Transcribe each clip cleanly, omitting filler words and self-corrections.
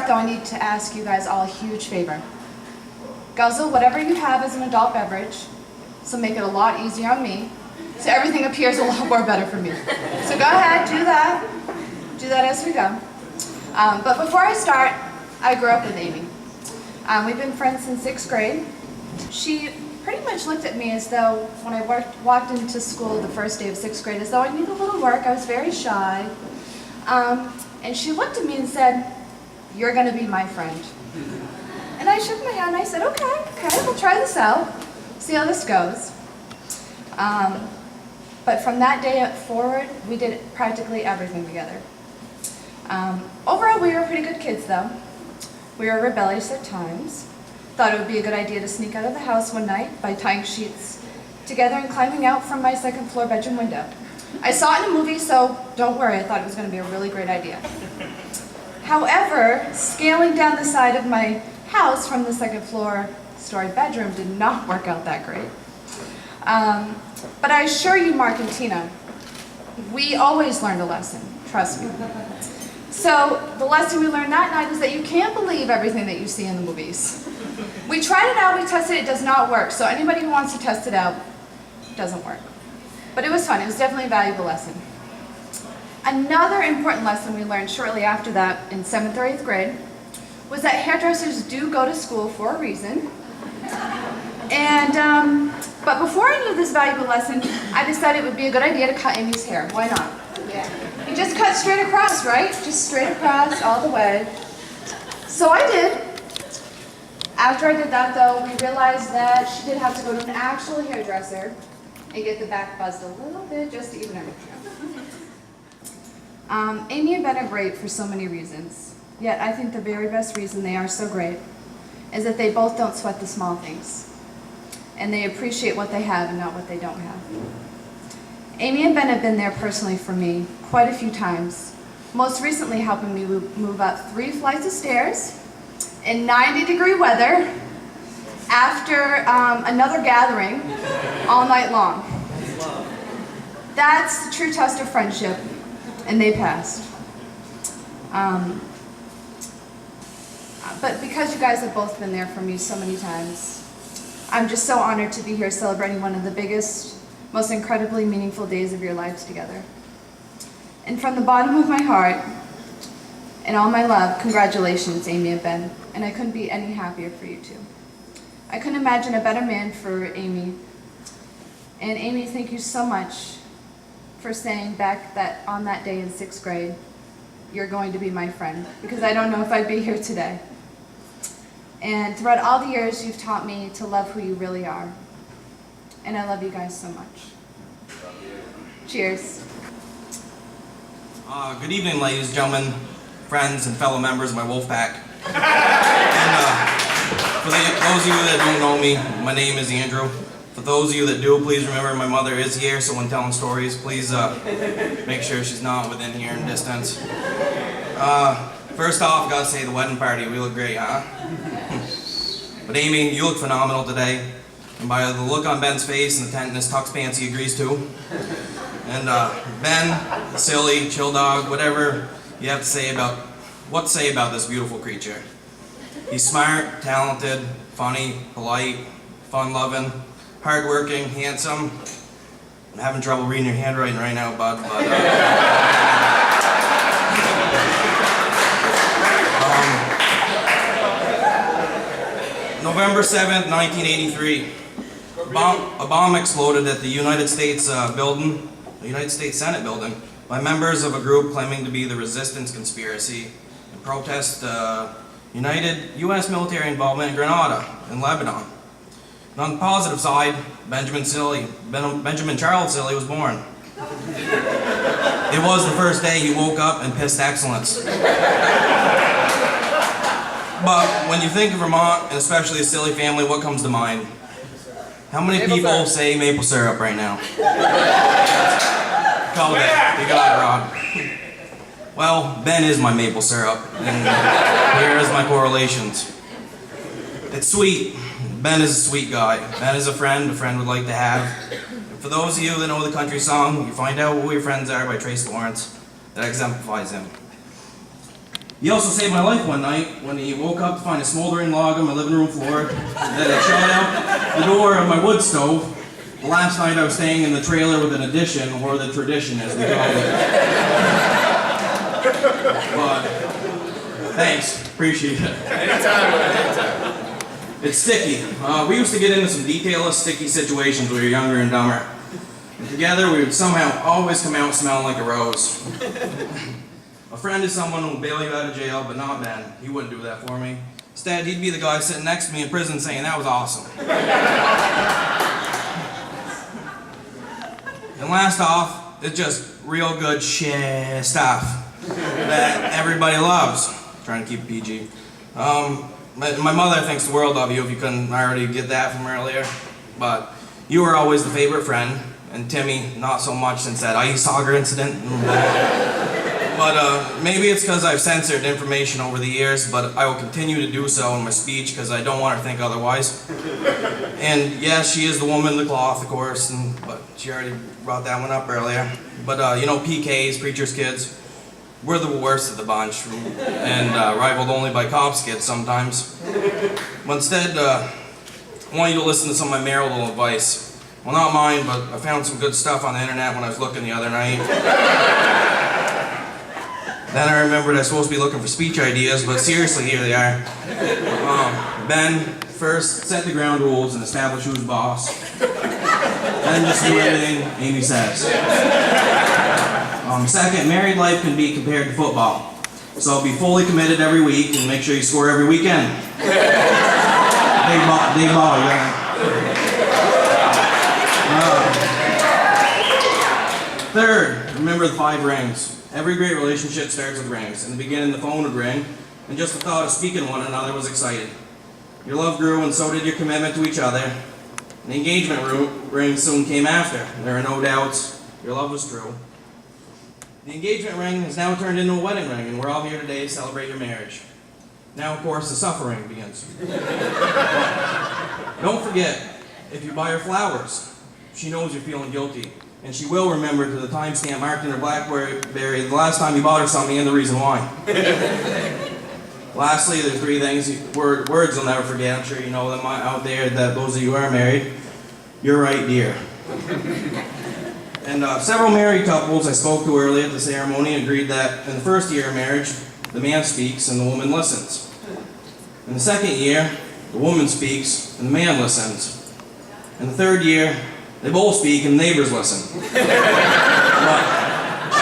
start, though, I need to ask you guys all a huge favor. Guzzle whatever you have as an adult beverage, so make it a lot easier on me, so everything appears a lot more better for me. So go ahead, do that. Do that as we go. But before I start, I grew up with Amy. We've been friends since 6th grade. She pretty much looked at me as though, when I walked into school the first day of 6th grade, as though I needed a little work. I was very shy. And she looked at me and said, "You're going to be my friend." And I shook my hand and I said, okay, we'll try this out, see how this goes. But from that day forward, we did practically everything together. Overall, we were pretty good kids, though. We were rebellious at times. Thought it would be a good idea to sneak out of the house one night by tying sheets together and climbing out from my second-floor bedroom window. I saw it in a movie, so don't worry, I thought it was going to be a really great idea. However, scaling down the side of my house from the second-floor story bedroom did not work out that great. But I assure you, Mark and Tina, we always learned a lesson, trust me. So the lesson we learned that night is that you can't believe everything that you see in the movies. We tried it out, we tested it, it does not work. So anybody who wants to test it out, it doesn't work. But it was fun, it was definitely a valuable lesson. Another important lesson we learned shortly after that in 7th or 8th grade was that hairdressers do go to school for a reason. And, but before I knew this valuable lesson, I decided it would be a good idea to cut Amy's hair. Why not? Yeah. You just cut straight across, right? Just straight across, all the way. So I did. After I did that, though, we realized that she did have to go to an actual hairdresser and get the back buzzed a little bit just to even everything out. Amy and Ben are great for so many reasons. Yet I think the very best reason they are so great is that they both don't sweat the small things. And they appreciate what they have and not what they don't have. Amy and Ben have been there personally for me quite a few times, most recently helping me move up 3 flights of stairs in 90-degree weather after another gathering all night long. That's the true test of friendship, and they passed. But because you guys have both been there for me so many times, I'm just so honored to be here celebrating one of the biggest, most incredibly meaningful days of your lives together. And from the bottom of my heart, and all my love, congratulations, Amy and Ben. And I couldn't be any happier for you two. I couldn't imagine a better man for Amy. And Amy, thank you so much for saying back that on that day in 6th grade, you're going to be my friend, because I don't know if I'd be here today. And throughout all the years, you've taught me to love who you really are. And I love you guys so much. Cheers. Good evening, ladies and gentlemen, friends and fellow members of my wolf pack. And for those of you that don't know me, my name is Andrew. For those of you that do, please remember my mother is here, so when telling stories, please make sure she's not within hearing distance. First off, gotta say the wedding party, we look great, huh? But Amy, you look phenomenal today. And by the look on Ben's face and the tent in his tux pants, he agrees too. And Ben, Cilley, Chill Dog, whatever you have to say about this beautiful creature. He's smart, talented, funny, polite, fun-loving, hardworking, handsome. I'm having trouble reading your handwriting right now, bud. November 7th, 1983. A bomb exploded at the United States Senate building by members of a group claiming to be the Resistance Conspiracy and protest united U.S. military involvement in Grenada and Lebanon. And on the positive side, Benjamin Charles Cilley was born. It was the first day he woke up and pissed excellence. But when you think of Vermont, and especially the Cilley family, what comes to mind? How many people say maple syrup right now? Call it. You got it, Rod. Well, Ben is my maple syrup, and here is my correlations. It's sweet. Ben is a sweet guy. Ben is a friend would like to have. And for those of you that know the country song, You Find Out Who Your Friends Are by Trace Lawrence, that exemplifies him. He also saved my life one night when he woke up to find a smoldering log on my living room floor that had shot out the door of my wood stove. The last night I was staying in the trailer with an addition, or the tradition as we call it. But, thanks, appreciate it. Anytime. It's sticky. We used to get into some detailless, sticky situations when we were younger and dumber. And together we would somehow always come out smelling like a rose. A friend is someone who will bail you out of jail, but not Ben. He wouldn't do that for me. Instead, he'd be the guy sitting next to me in prison saying, "That was awesome." And last off, it's just real good shit stuff that everybody loves. Trying to keep it PG. My mother thinks the world of you, if you couldn't already get that from earlier. But you were always the favorite friend, and Timmy, not so much since that ice auger incident. But maybe it's because I've censored information over the years, but I will continue to do so in my speech because I don't want her to think otherwise. And yes, she is the woman in the cloth, of course, but she already brought that one up earlier. But you know, PKs, preacher's kids, we're the worst of the bunch, and rivaled only by cops' kids sometimes. But instead, I want you to listen to some of my marital advice. Well, not mine, but I found some good stuff on the internet when I was looking the other night. Then I remembered I was supposed to be looking for speech ideas, but seriously, here they are. Ben, first, set the ground rules and establish who's boss. Then just do everything Amy says. Second, married life can be compared to football. So be fully committed every week and make sure you score every weekend. Big ball, yeah. Third, remember the 5 rings. Every great relationship starts with rings. In the beginning, the phone would ring, and just the thought of speaking to one another was exciting. Your love grew, and so did your commitment to each other. The engagement ring soon came after. There are no doubts. Your love was true. The engagement ring has now turned into a wedding ring, and we're all here today to celebrate your marriage. Now, of course, the suffering begins. Don't forget, if you buy her flowers, she knows you're feeling guilty. And she will remember to the timestamp marked in her BlackBerry the last time you bought her something and the reason why. Lastly, there's 3 things, words you'll never forget. I'm sure you know them out there, that those of you who are married. You're right, dear. And several married couples I spoke to earlier at the ceremony agreed that in the first year of marriage, the man speaks and the woman listens. In the second year, the woman speaks and the man listens. In the third year, they both speak and neighbors listen.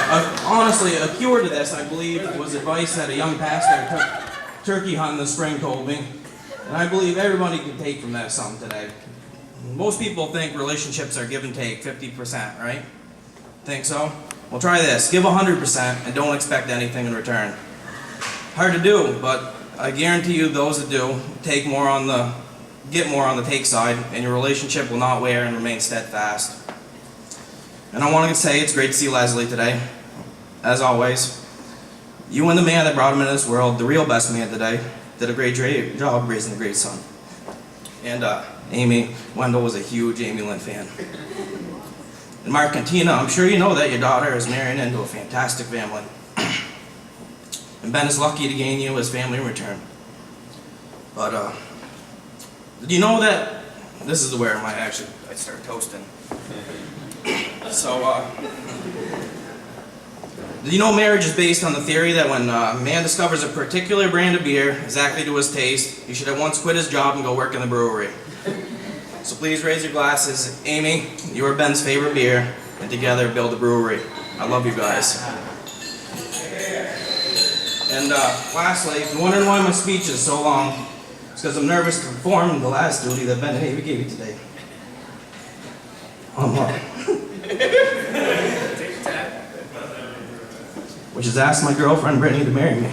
But, honestly, a cure to this, I believe, was advice that a young pastor took turkey hunting this spring told me. And I believe everybody can take from that something today. Most people think relationships are give and take, 50%, right? Think so? Well, try this. Give 100% and don't expect anything in return. Hard to do, but I guarantee you those that do get more on the take side, and your relationship will not wear and remain steadfast. And I want to say it's great to see Leslie today. As always, you and the man that brought him into this world, the real best man today, did a great job raising a great son. And Amy, Wendell was a huge Amy Lynn fan. And Mark and Tina, I'm sure you know that your daughter is marrying into a fantastic family. And Ben is lucky to gain you as family in return. But did you know that, this is where I start toasting. So, did you know marriage is based on the theory that when a man discovers a particular brand of beer exactly to his taste, he should at once quit his job and go work in the brewery. So please raise your glasses. Amy, you are Ben's favorite beer, and together build a brewery. I love you guys. And lastly, if you're wondering why my speech is so long, it's because I'm nervous to perform the last duty that Ben and Amy gave me today. Which is ask my girlfriend Brittany to marry me.